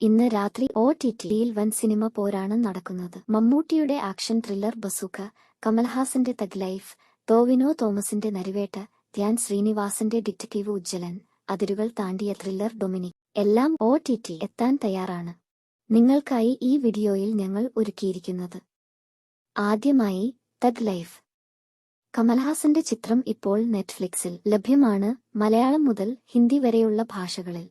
ഇന്ന് രാത്രി OTT-യിൽ വൻ സിനിമ പോരാണ് നടക്കുന്നത്. മമ്മൂട്ടിയുടെ ആക്ഷൻ ത്രില്ലർ ബസൂക്ക, കമൽഹാസന്റെ തഗ് ലൈഫ്, ടോവിനോ തോമസിന്റെ നരിവേട്ട, ധ്യാൻ ശ്രീനിവാസന്റെ ഡിറ്റക്റ്റീവ് ഉജ്ജ്വലൻ, അതിരുകൾ താണ്ടിയ ത്രില്ലർ ഡൊമിനിക് എല്ലാം OTT എത്താൻ തയ്യാറാണ്. നിങ്ങൾക്കായി ഈ വീഡിയോയിൽ ഞങ്ങൾ ഒരുക്കിയിരിക്കുന്നത്. ആദ്യമായി തഗ് ലൈഫ്. കമൽഹാസന്റെ ചിത്രം ഇപ്പോൾ നെറ്റ്ഫ്ലിക്സിൽ ലഭ്യമാണ്. മലയാളം മുതൽ ഹിന്ദി വരെയുള്ള ഭാഷകളിൽ.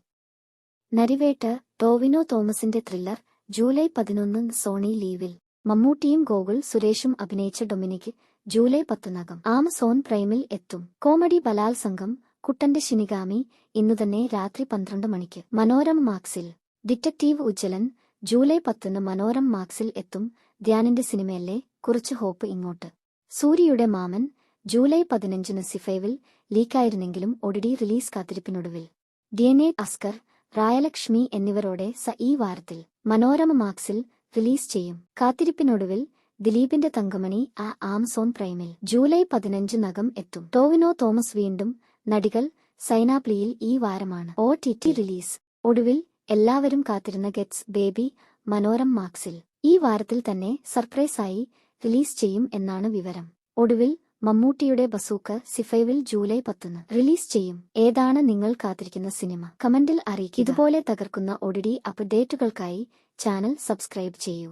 നരിവേട്ട, ടോവിനോ തോമസിന്റെ ത്രില്ലർ, ജൂലൈ 11 സോണി ലീവിൽ. മമ്മൂട്ടിയും ഗോകുൽ സുരേഷും അഭിനയിച്ച ഡൊമിനിക് ജൂലൈ 10 ആമസോൺ പ്രൈമിൽ എത്തും. കോമഡി ബലാത്സംഗം, കുട്ടന്റെ ശിനിഗാമി ഇന്നുതന്നെ രാത്രി 12 മണിക്ക് മനോരമ മാക്സിൽ. ഡിറ്റക്റ്റീവ് ഉജ്ജ്വലൻ ജൂലൈ 10 മനോരമ മാക്സിൽ എത്തും. ധ്യാനിന്റെ സിനിമയല്ലേ, കുറച്ച് ഹോപ്പ് ഇങ്ങോട്ട്. സൂര്യയുടെ മാമൻ ജൂലൈ 15 സി5-ൽ ലീക്കായിരുന്നെങ്കിലും OTT റിലീസ് കാത്തിരിപ്പിനൊടുവിൽ. DNA അസ്കർ, റായലക്ഷ്മി എന്നിവരോടെ ഈ വാരത്തിൽ മനോരമ മാക്സിൽ റിലീസ് ചെയ്യും. കാത്തിരിപ്പിനൊടുവിൽ ദിലീപിന്റെ തങ്കമണി ആമസോൺ പ്രൈമിൽ ജൂലൈ 15 എത്തും. ടോവിനോ തോമസ് വീണ്ടും. നടികൾ സൈനാപ്ലിയിൽ ഈ വാരമാണ് OTT റിലീസ്. ഒടുവിൽ എല്ലാവരും കാത്തിരുന്ന ഗെറ്റ്സ് ബേബി മനോരമ മാക്സിൽ ഈ വാരത്തിൽ തന്നെ സർപ്രൈസായി റിലീസ് ചെയ്യും എന്നാണ് വിവരം. ഒടുവിൽ മമ്മൂട്ടിയുടെ ബസൂക്ക സി5-ൽ ജൂലൈ 10 റിലീസ് ചെയ്യും. ഏതാണ് നിങ്ങൾ കാത്തിരിക്കുന്ന സിനിമ? കമന്റിൽ അറിയിക്കുക. ഇതുപോലെ തകർക്കുന്ന OTT അപ്ഡേറ്റുകൾക്കായി ചാനൽ സബ്സ്ക്രൈബ് ചെയ്യൂ.